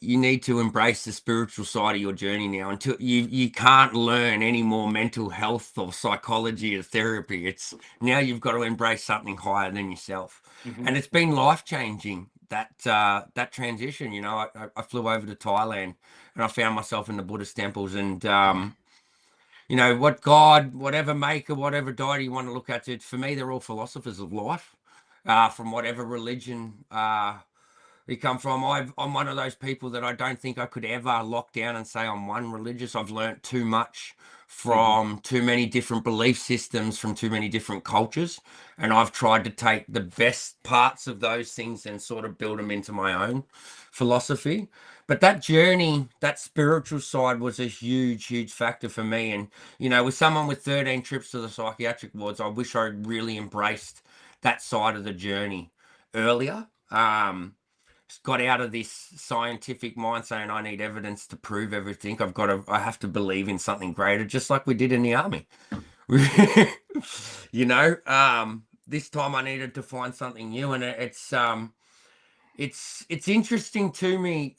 need to embrace the spiritual side of your journey now. Until you can't learn any more mental health or psychology or therapy. It's now you've got to embrace something higher than yourself. Mhm. And it's been life changing, that transition. I flew over to Thailand and I found myself in the Buddhist temples, and what God, whatever maker, whatever deity you want to look at, it for me they're all philosophers of life, from whatever religion you come from. I'm one of those people that I don't think I could ever lock down and say I'm one religious. I've learnt too much from too many different belief systems, from too many different cultures, and I've tried to take the best parts of those things and sort of build them into my own philosophy. But that journey, that spiritual side, was a huge, huge factor for me. And with someone with 13 trips to the psychiatric wards, I wish I really embraced that side of the journey earlier. Got out of this scientific mind saying I need evidence to prove everything. I have to believe in something greater, just like we did in the army. This time I needed to find something new, and it's interesting to me,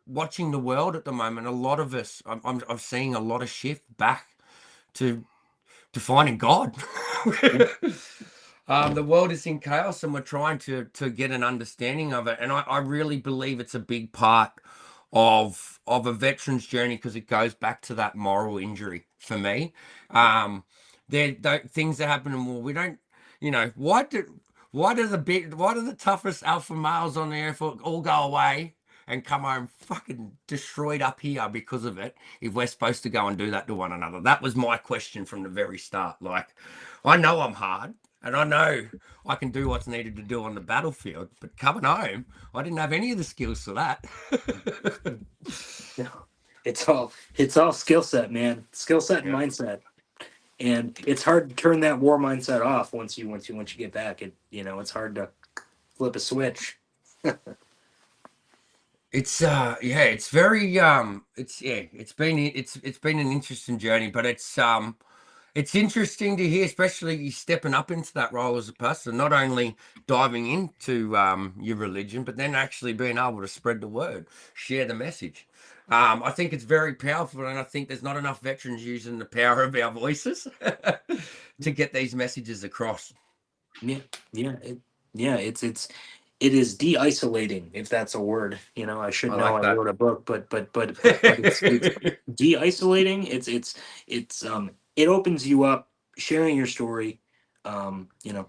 watching the world at the moment. A lot of us, I'm seeing a lot of shift back to finding God. The world is in chaos, and we're trying to get an understanding of it. And I really believe it's a big part of a veteran's journey, because it goes back to that moral injury for me. Things that happen in war. We don't, why do the toughest alpha males on the earth all go away and come home fucking destroyed up here because of it, if we're supposed to go and do that to one another? That was my question from the very start. Like, I know I'm hard, and I know I can do what's needed to do on the battlefield, but coming home, I didn't have any of the skills for that. No, it's all skill set, man. Skill set and Yeah. mindset. And it's hard to turn that war mindset off once you get back. It's hard to flip a switch. It's it's very it's been an interesting journey, but it's interesting to hear, especially you stepping up into that role as a pastor, not only diving into your religion, but then actually being able to spread the word, share the message. I think it's very powerful, and I think there's not enough veterans using the power of our voices to get these messages across. Yeah, it is de-isolating, if that's a word. I should I know. like I that. wrote a book, but it's de-isolating. It opens you up, sharing your story. Um, you know,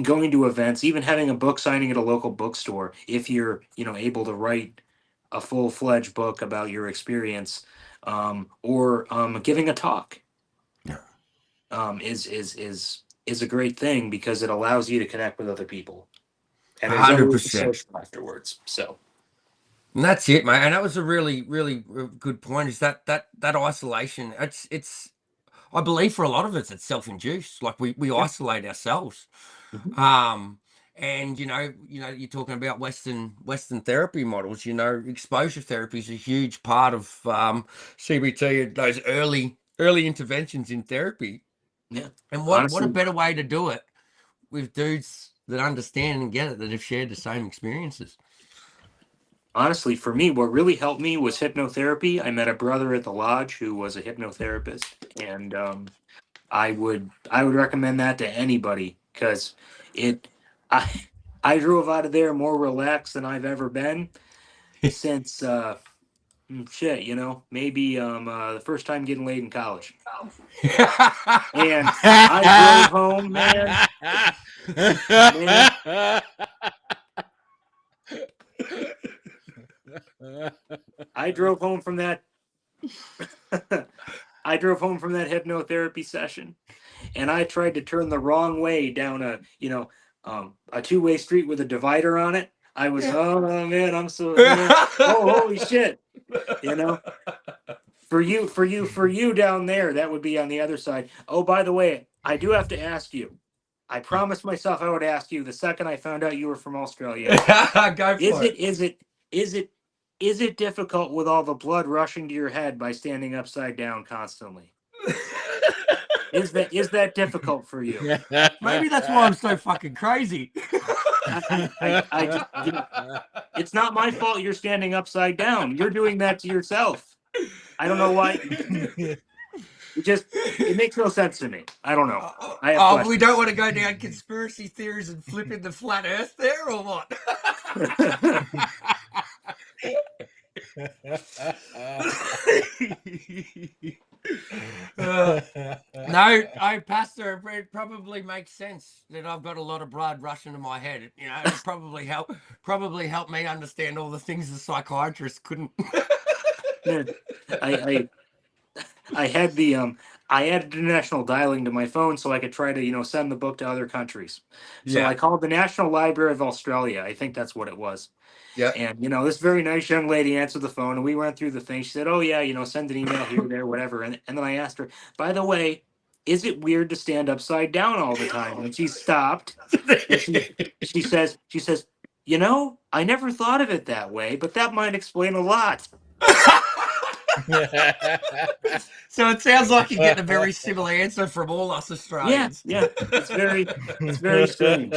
Going to events, even having a book signing at a local bookstore, if you're able to write a full-fledged book about your experience, or giving a talk, is a great thing because it allows you to connect with other people, and there's always a 100%. social afterwards. So. And that's it, mate. And that was a really, really good point. Is that isolation? It's. I believe for a lot of us, it's self-induced. Like we isolate ourselves. And you're talking about Western therapy models. Exposure therapy is a huge part of CBT and those early interventions in therapy. Yeah. And what a Honestly, better way to do it with dudes that understand and get it, that have shared the same experiences. honestly, for me, what really helped me was hypnotherapy. I met a brother at the lodge who was a hypnotherapist, and I would recommend that to anybody because it I I drove out of there more relaxed than I've ever been since shit, maybe the first time getting laid in college. And I drove home, man. I drove home from that I drove home from that hypnotherapy session, and I tried to turn the wrong way down a two-way street with a divider on it. I was, oh man, I'm so, oh, holy shit, For you down there, that would be on the other side. Oh, by the way, I do have to ask you. I promised myself I would ask you the second I found out you were from Australia. Go for it. Is it difficult with all the blood rushing to your head by standing upside down constantly? Is that difficult for you? Maybe that's why I'm so fucking crazy. It's not my fault you're standing upside down. You're doing that to yourself. I don't know why. It makes no sense to me. I don't know. We don't want to go down conspiracy theories and flip in the flat Earth there, or what? No, Pastor, it probably makes sense that I've got a lot of blood rushing to my head. It probably helped me understand all the things the psychiatrist couldn't. I had the I added international dialing to my phone so I could try to send the book to other countries. So I called the National Library of Australia. I think that's what it was. Yeah. And this very nice young lady answered the phone, and we went through the thing. She said, "Oh yeah, send an email here, there, whatever." And then I asked her, "By the way, is it weird to stand upside down all the time?" And she stopped. And she says, "I never thought of it that way, but that might explain a lot." So it sounds like you get a very similar answer from all us Australians. Yeah. It's very strange.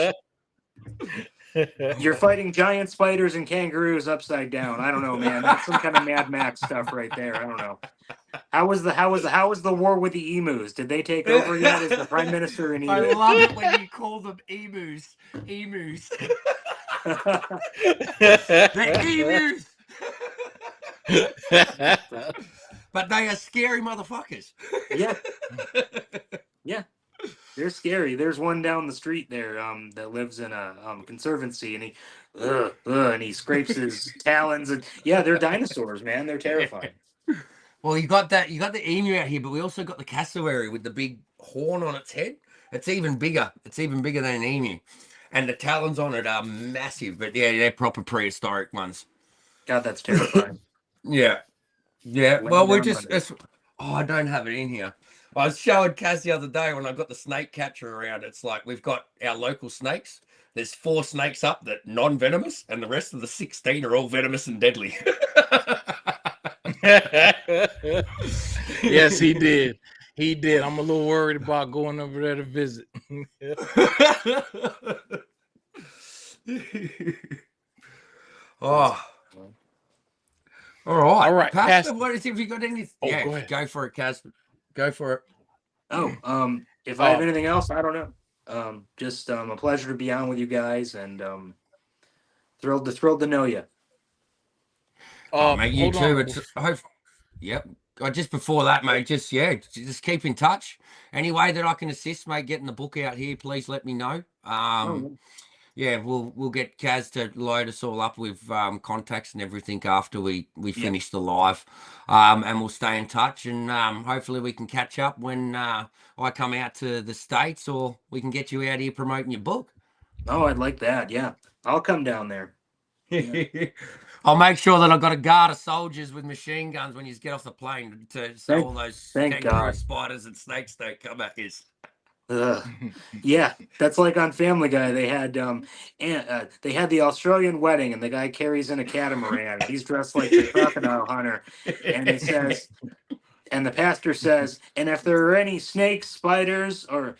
You're fighting giant spiders and kangaroos upside down. I don't know, man. That's some kind of Mad Max stuff right there. I don't know. How was the war with the emus? Did they take over yet as the prime minister in Egypt? I love it when you call them emus. Emus. The emus. But they are scary motherfuckers. Yeah. They're scary. There's one down the street there that lives in a conservancy, and he scrapes his talons, and they're dinosaurs, man. They're terrifying. Well, you got the emu out here, but we also got the cassowary with the big horn on its head. It's even bigger. It's even bigger than an emu, and the talons on it are massive. But they're proper prehistoric ones. God, that's terrifying. Yeah. Well, I don't have it in here. I was showing Kaz the other day when I got the snake catcher around. It's like we've got our local snakes. There's 4 snakes up that non-venomous, and the rest of the 16 are all venomous and deadly. Yes, he did. He did. I'm a little worried about going over there to visit. Oh. All right. Pastor, Pastor. have you got anything? Go ahead. Go for it, Kaz. Go for it. Oh, if I have anything else, I don't know. Just a pleasure to be on with you guys, and thrilled to know you. Mate, you too. Yep. Just before that, mate, just keep in touch. Any way that I can assist, mate, getting the book out here, please let me know. yeah, we'll get Kaz to load us all up with contacts and everything after we finish the live, and we'll stay in touch, and hopefully we can catch up when I come out to the States, or we can get you out here promoting your book. Oh, I'd like that. Yeah, I'll come down there. Yeah. I'll make sure that I've got a guard of soldiers with machine guns when you get off the plane, so all those Thank kangaroo God. spiders and snakes don't come at you. Yeah, that's like on Family Guy. They had they had the Australian wedding, and the guy carries in a catamaran. He's dressed like the crocodile hunter, and it says, and the pastor says, and if there are any snakes, spiders, or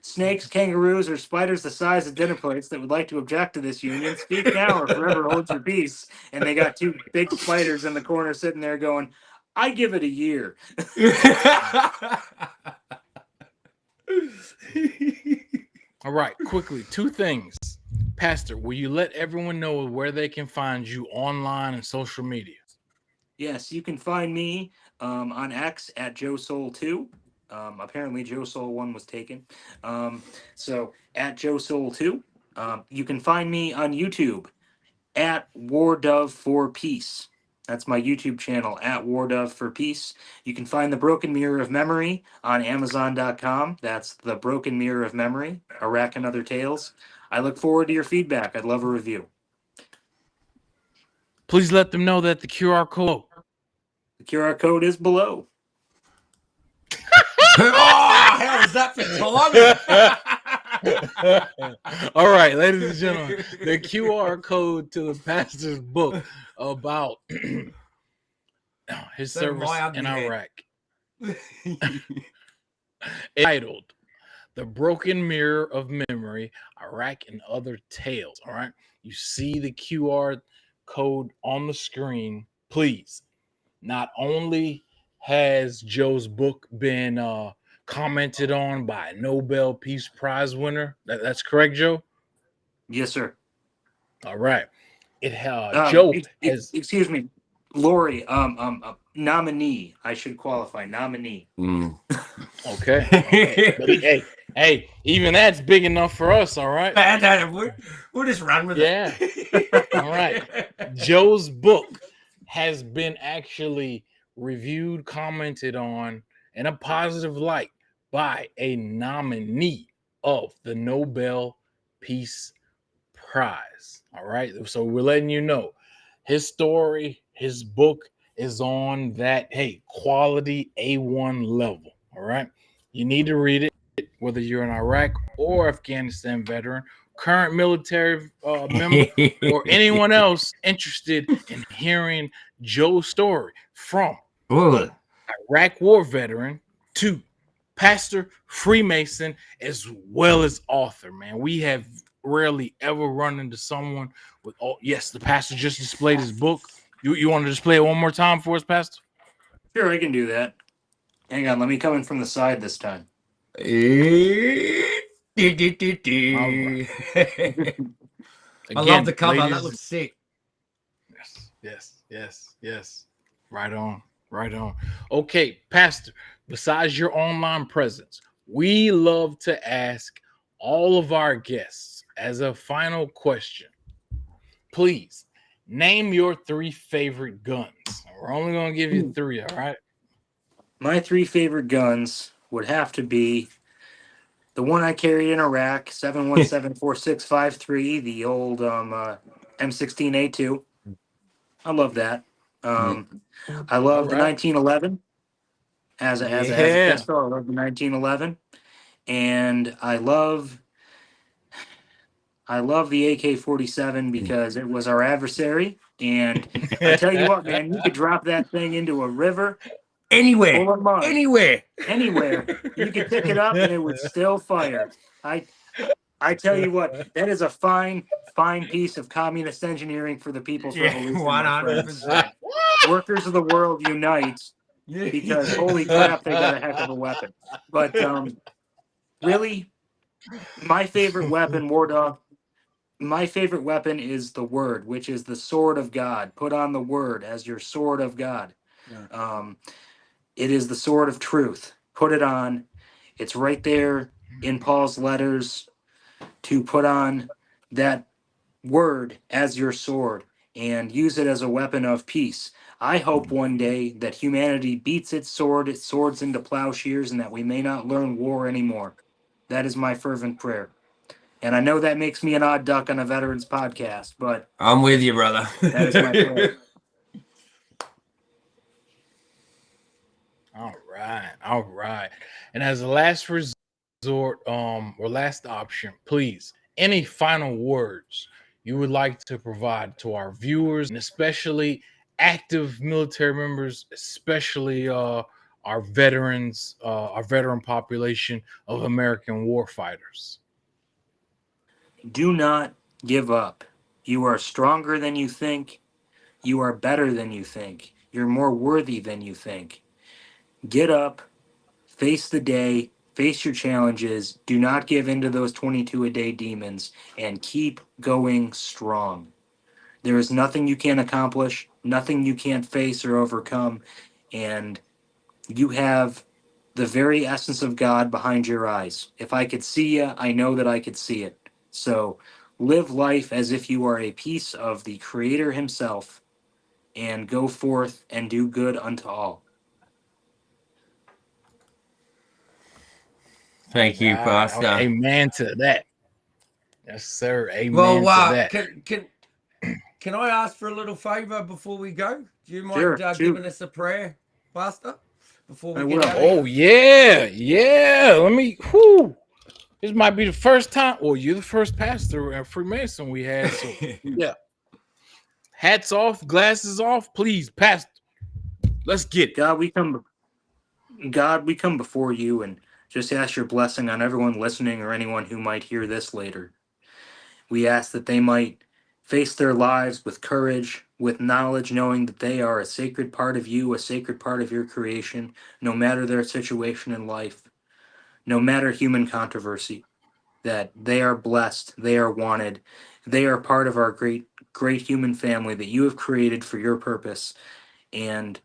snakes, kangaroos, or spiders the size of dinner plates that would like to object to this union, speak now or forever hold your peace. And they got two big spiders in the corner sitting there going, I give it a year. All right, quickly, two things. Pastor, will you let everyone know where they can find you online and social media? Yes, you can find me on X at JoeSoul2. Apparently, JoeSoul1 was taken. So at JoeSoul2. You can find me on YouTube at WarDawg for Peace. That's my YouTube channel at WarDawg for Peace. You can find The Broken Mirror of Memory on Amazon.com. That's The Broken Mirror of Memory, Iraq and Other Tales. I look forward to your feedback. I'd love a review. Please let them know that the QR code. The QR code is below. Oh, how was that for timing? All right, ladies and gentlemen, the QR code to the pastor's book about his service in Iraq, titled "The Broken Mirror of Memory, Iraq and Other Tales." All right, you see the QR code on the screen. Please, not only has Joe's book been commented on by a Nobel Peace Prize winner. That's correct, Joe? Yes, sir. All right. Joe has... Excuse me, Lori. Nominee. I should qualify. Nominee. Okay. Hey, even that's big enough for us. All right. We'll just run with it. All right. Joe's book has been actually reviewed, commented on in a positive light by a nominee of the Nobel Peace Prize. All right. So we're letting you know his story, his book is on that, quality A1 level. All right. You need to read it, whether you're an Iraq or Afghanistan veteran, current military member, or anyone else interested in hearing Joe's story from Iraq war veteran to pastor, Freemason, as well as author. Man, we have rarely ever run into someone with, yes, the pastor just displayed his book. You want to display it one more time for us, Pastor? Sure, I can do that. Hang on, let me come in from the side this time. Again, I love the cover. That looks sick. Yes. Right on. Okay, Pastor, besides your online presence, we love to ask all of our guests as a final question, please name your 3 favorite guns. We're only going to give you 3, all right? My 3 favorite guns would have to be the one I carried in Iraq, 717-4653, the old M16A2. I love that. I love the 1911 as a pistol. I love the 1911, and I love the AK-47 because it was our adversary. And I tell you what, man, you could drop that thing into a river. Anywhere. You could pick it up and it would still fire. I tell you what, that is a fine piece of communist engineering for the People's Revolution. 100%. Workers of the world unite, because holy crap, they got a heck of a weapon. But really, my favorite weapon, WarDawg, my favorite weapon is the Word, which is the sword of God. Put on the Word as your sword of God. It is the sword of truth. Put it on. It's right there in Paul's letters to put on that word as your sword and use it as a weapon of peace. I hope one day that humanity beats its swords into plowshares, and that we may not learn war anymore. That is my fervent prayer. And I know that makes me an odd duck on a veterans podcast, but I'm with you, brother. that is my prayer. All right. And as a last resort, or last option, please, any final words you would like to provide to our viewers, and especially active military members, especially our veterans, our veteran population of American warfighters. Do not give up. You are stronger than you think. You are better than you think. You're more worthy than you think. Get up, face the day, face your challenges. Do not give in to those 22 a day demons, and keep going strong. There is nothing you can't accomplish, nothing you can't face or overcome, and you have the very essence of God behind your eyes. If I could see you, I know that I could see it. So live life as if you are a piece of the Creator Himself, and go forth and do good unto all. Thank you, Pastor. Amen to that. Yes, sir. Amen Well, to that. Can I ask for a little favor before we go? Do you mind Sure, giving us a prayer, Pastor, before we I get will. out? Oh yeah. Let me. Whew. This might be the first time. Well, you're the first pastor and Freemason we had. So yeah. Hats off, glasses off, please, Pastor. Let's get it. God, we come before you and just ask your blessing on everyone listening or anyone who might hear this later. We ask that they might face their lives with courage, with knowledge, knowing that they are a sacred part of you, a sacred part of your creation, no matter their situation in life, no matter human controversy, that they are blessed, they are wanted, they are part of our great human family that you have created for your purpose. And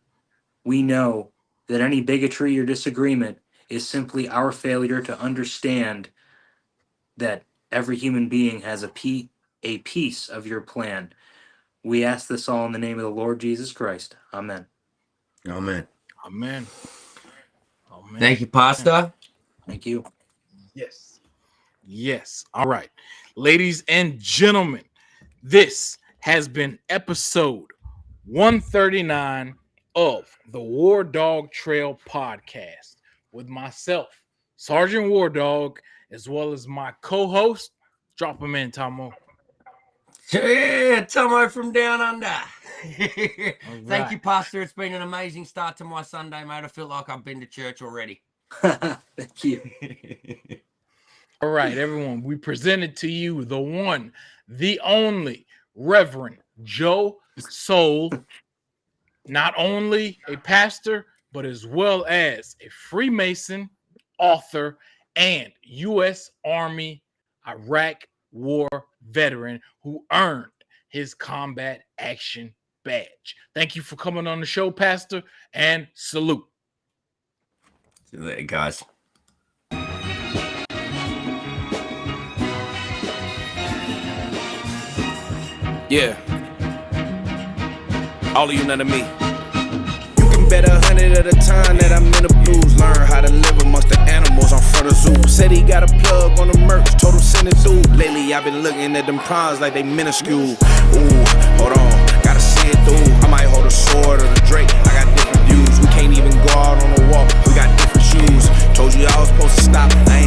we know that any bigotry or disagreement is simply our failure to understand that every human being has a piece of your plan. We ask this all in the name of the Lord Jesus Christ. Amen. Amen. Amen. Thank you, Pastor. Thank you. Yes. All right. Ladies and gentlemen, this has been episode 139 of the WarDawg Trail podcast with myself, Sergeant WarDawg, as well as my co-host. Drop him in, Tomo. Yeah, Tomo from down under. Thank you, Pastor. It's been an amazing start to my Sunday, mate. I feel like I've been to church already. Thank you. All right, everyone. We presented to you the one, the only Reverend Joe Soel, not only a pastor, but as well as a Freemason, author, and U.S. Army Iraq War veteran who earned his combat action badge. Thank you for coming on the show, Pastor, and salute. See you later, guys. Yeah. All of you, none of me. You can bet 100 at a time that I'm in the blues. Learn how to live amongst the animals on front of zoo. Said he got a plug on the merch, told him send it through. Lately I've been looking at them prawns like they minuscule. Ooh, hold on, gotta see it through. I might hold a sword or the Drake, I got different views. We can't even go out on the walk, we got different shoes. Told you I was supposed to stop, I ain't